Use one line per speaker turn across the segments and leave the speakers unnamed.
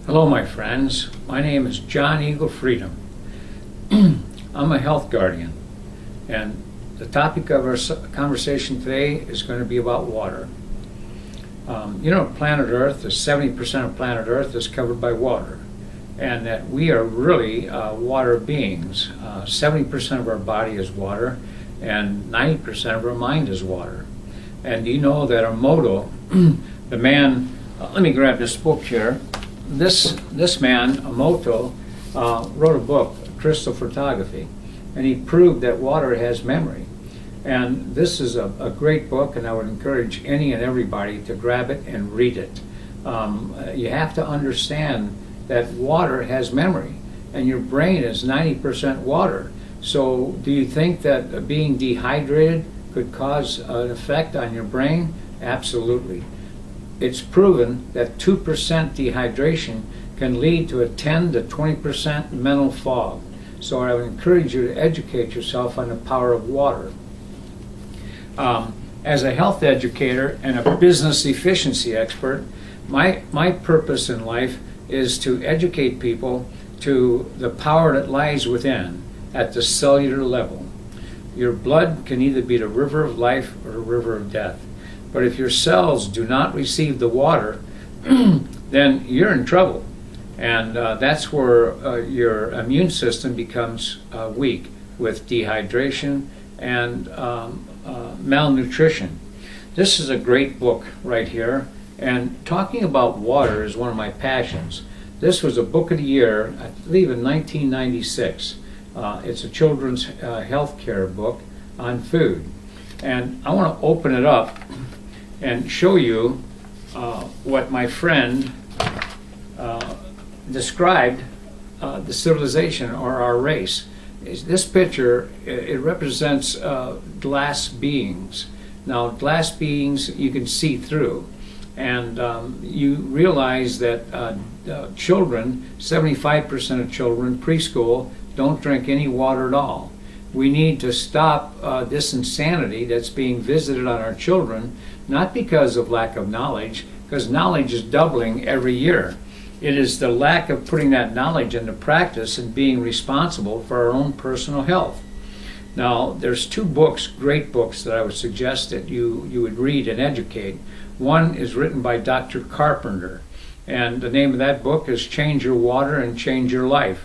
Hello, my friends. My name is John Eagle Freedom. I'm a health guardian, and the topic of our conversation today is going to be about water. Planet Earth, 70% of planet Earth is covered by water, and that we are really water beings. 70% of our body is water, and 90% of our mind is water. And do you know that our motto, the man, let me grab this book here. This man, Emoto, wrote a book, Crystal Photography, and he proved that water has memory. And this is a great book, and I would encourage any and everybody to grab it and read it. You have to understand that water has memory, and your brain is 90% water. So do you think that being dehydrated could cause an effect on your brain? Absolutely. It's proven that 2% dehydration can lead to a 10 to 20% mental fog. So I would encourage you to educate yourself on the power of water. As a health educator and a business efficiency expert, my purpose in life is to educate people to the power that lies within at the cellular level. Your blood can either be the river of life or the river of death. But if your cells do not receive the water, then you're in trouble. And that's where your immune system becomes weak with dehydration and malnutrition. This is a great book right here. And talking about water is one of my passions. This was a book of the year, I believe in 1996. It's a children's health care book on food. And I want to open it up and show you what my friend described the civilization or our race. This picture, it represents glass beings. Now, glass beings you can see through, and you realize that children, 75% of children, preschool, don't drink any water at all. We need to stop this insanity that's being visited on our children, not because of lack of knowledge, because knowledge is doubling every year. It is the lack of putting that knowledge into practice and being responsible for our own personal health. Now, there's two books, great books, that I would suggest that you would read and educate. One is written by Dr. Carpenter, and the name of that book is Change Your Water and Change Your Life.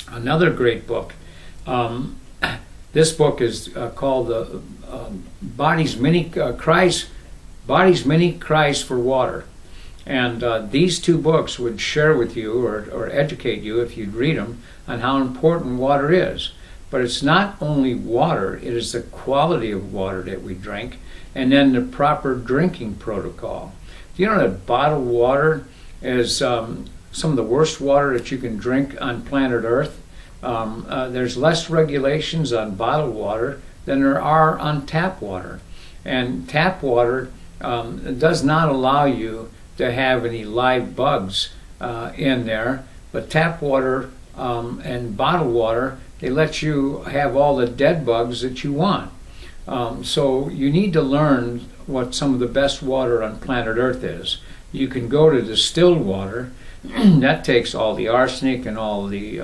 Another great book. This book is called Body's Many Cries for Water. And these two books would share with you or educate you, if you'd read them, on how important water is. But it's not only water, it is the quality of water that we drink, and then the proper drinking protocol. Do you know that bottled water is some of the worst water that you can drink on planet Earth? There's less regulations on bottled water than there are on tap water. And tap water does not allow you to have any live bugs in there, but tap water and bottled water, they let you have all the dead bugs that you want. So you need to learn what some of the best water on planet Earth is. You can go to distilled water. That takes all the arsenic and all the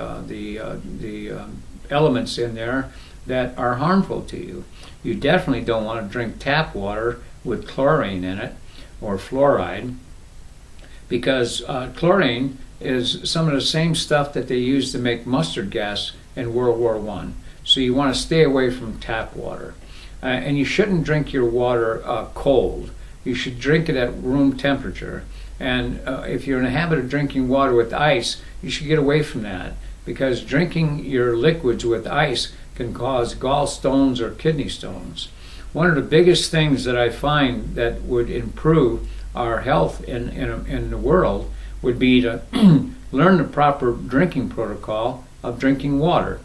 elements in there that are harmful to you. You definitely don't want to drink tap water with chlorine in it or fluoride, because chlorine is some of the same stuff that they used to make mustard gas in World War I. So you want to stay away from tap water. And you shouldn't drink your water cold. You should drink it at room temperature. And if you're in the habit of drinking water with ice, you should get away from that, because drinking your liquids with ice can cause gallstones or kidney stones. One of the biggest things that I find that would improve our health in the world would be to learn the proper drinking protocol of drinking water.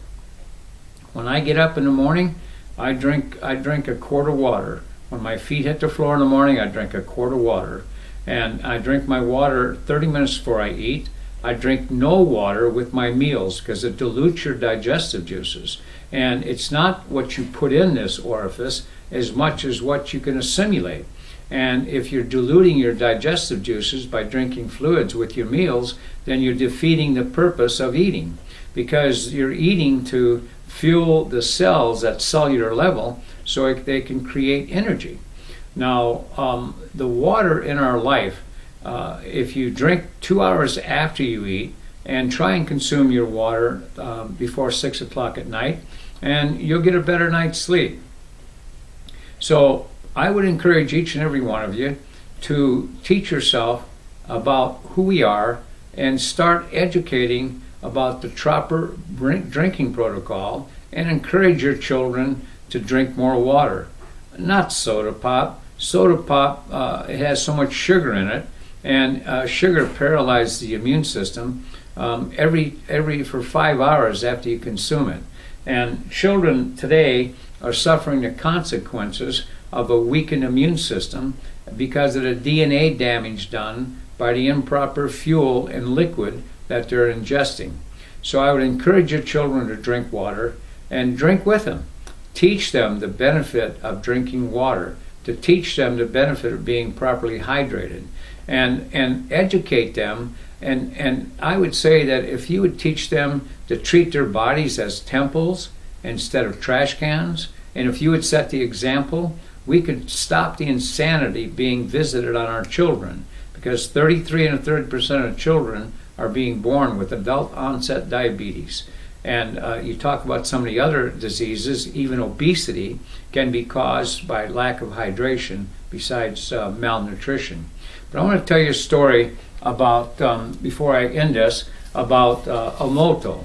When I get up in the morning, I drink a quart of water. When my feet hit the floor in the morning, I drink a quart of water. And I drink my water 30 minutes before I eat. I drink no water with my meals because it dilutes your digestive juices. And it's not what you put in this orifice as much as what you can assimilate. And if you're diluting your digestive juices by drinking fluids with your meals, then you're defeating the purpose of eating, because you're eating to fuel the cells at cellular level so they can create energy. Now, the water in our life, if you drink 2 hours after you eat, and try and consume your water before 6 o'clock at night, and you'll get a better night's sleep. So I would encourage each and every one of you to teach yourself about who we are and start educating about the proper drinking protocol, and encourage your children to drink more water. Not soda pop. Soda pop has so much sugar in it, and sugar paralyzes the immune system for 5 hours after you consume it. And children today are suffering the consequences of a weakened immune system because of the DNA damage done by the improper fuel and liquid that they're ingesting. So I would encourage your children to drink water, and drink with them. Teach them the benefit of drinking water, to teach them the benefit of being properly hydrated, and educate them. And I would say that if you would teach them to treat their bodies as temples instead of trash cans, and if you would set the example, we could stop the insanity being visited on our children, because 33 1/3% of children are being born with adult onset diabetes. And you talk about some of the other diseases, even obesity can be caused by lack of hydration besides malnutrition. But I want to tell you a story about, before I end this, about Omoto.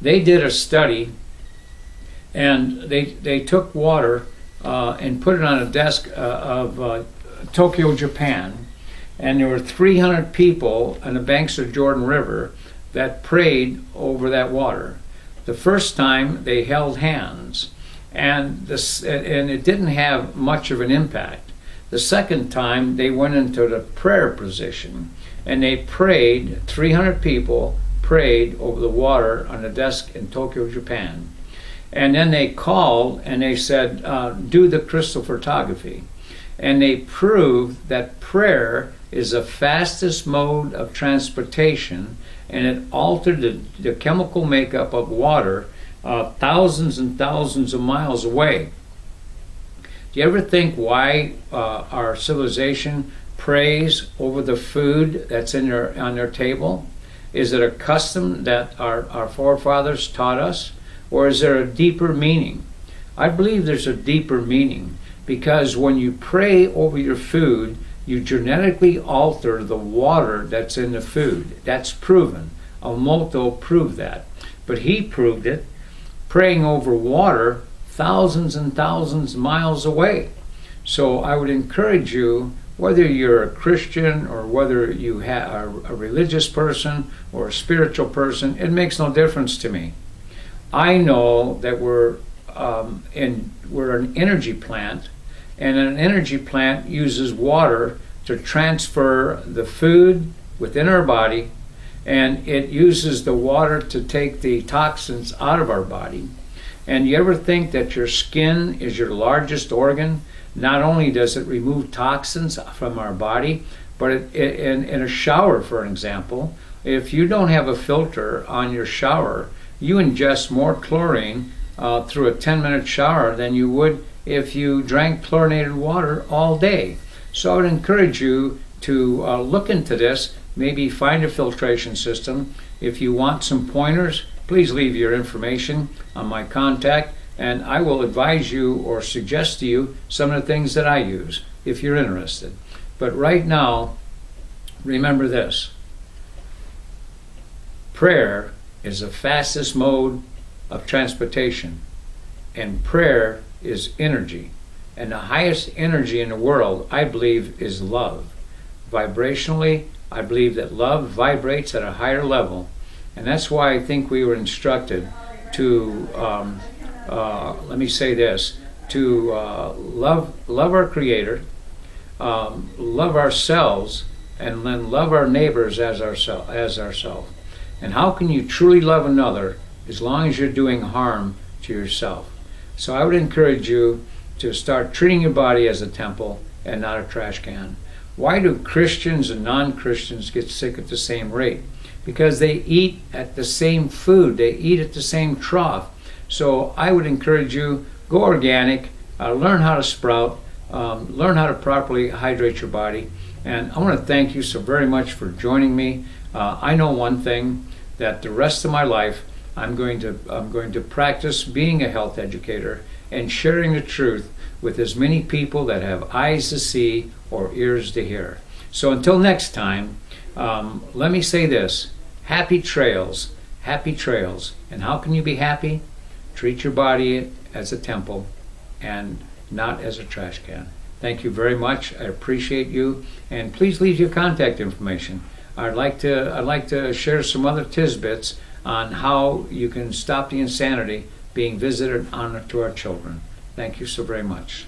They did a study, and they took water and put it on a desk of Tokyo, Japan, and there were 300 people on the banks of Jordan River that prayed over that water. The first time they held hands, and it didn't have much of an impact. The second time they went into the prayer position, and they prayed. 300 people prayed over the water on the desk in Tokyo, Japan. And then they called and they said, do the crystal photography. And they proved that prayer is the fastest mode of transportation, and it altered the chemical makeup of water thousands and thousands of miles away. Do you ever think why our civilization prays over the food that's on their table? Is it a custom that our forefathers taught us, or is there a deeper meaning? I believe there's a deeper meaning, because when you pray over your food, you genetically alter the water that's in the food. That's proven. Omoto proved that. But he proved it praying over water thousands and thousands of miles away. So I would encourage you, whether you're a Christian or whether you are a religious person or a spiritual person, it makes no difference to me. I know that we're an energy plant, and an energy plant uses water to transfer the food within our body, and it uses the water to take the toxins out of our body. And you ever think that your skin is your largest organ? Not only does it remove toxins from our body, but in a shower, for example, if you don't have a filter on your shower, you ingest more chlorine through a 10-minute shower than you would if you drank chlorinated water all day. So I would encourage you to look into this, maybe find a filtration system. If you want some pointers, please leave your information on my contact, and I will advise you or suggest to you some of the things that I use if you're interested. But right now, remember this: prayer is the fastest mode of transportation, and prayer is energy. And the highest energy in the world, I believe, is love. Vibrationally, I believe that love vibrates at a higher level. And that's why I think we were instructed to, let me say this, to love our Creator, love ourselves, and then love our neighbors as ourselves. And how can you truly love another as long as you're doing harm to yourself? So I would encourage you to start treating your body as a temple and not a trash can? Why do Christians and non-Christians get sick at the same rate? Because they eat at the same food. They eat at the same trough. So I would encourage you, go organic, learn how to sprout, learn how to properly hydrate your body. And I want to thank you so very much for joining me. I know one thing, that the rest of my life I'm going to practice being a health educator and sharing the truth with as many people that have eyes to see or ears to hear. So until next time, let me say this: happy trails, happy trails. And how can you be happy? Treat your body as a temple and not as a trash can. Thank you very much. I appreciate you, and please leave your contact information. I'd like to share some other tidbits on how you can stop the insanity being visited on to our children. Thank you so very much.